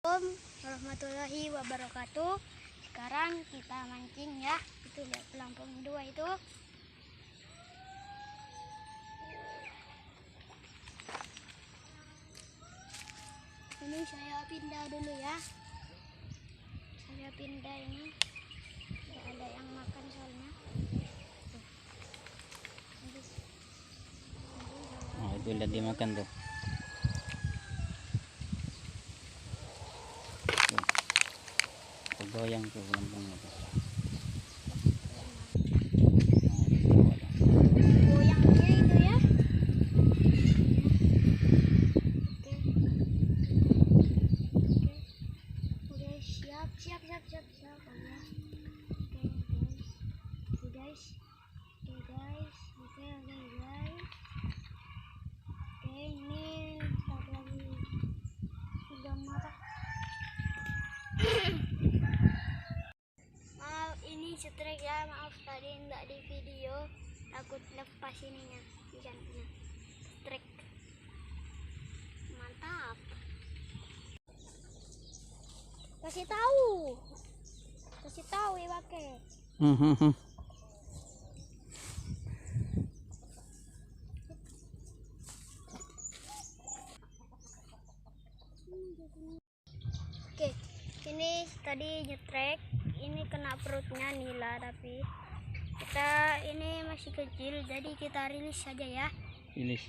Assalamualaikum warahmatullahi wabarakatuh. Sekarang kita mancing ya. Itu lihat pelampung dua itu. Ini saya pindah dulu ya. Saya pindah ini. Tidak ada yang makan soalnya. Oh, itu lihat dimakan tuh. Goyang tuh pelampungnya tuh. Goyangnya itu ya. Oke, siap. Oke guys. Oke guys. Oke, ini ntar lagi udah matang. Maaf ini strike ya, maaf tadi enggak di video, takut lepas ininya ikannya. Strike mantap, kasih tahu ya pakai. Oke, ini tadi nyetrek, ini kena perutnya nila, tapi kita ini masih kecil, jadi kita rilis saja ya. Rilis.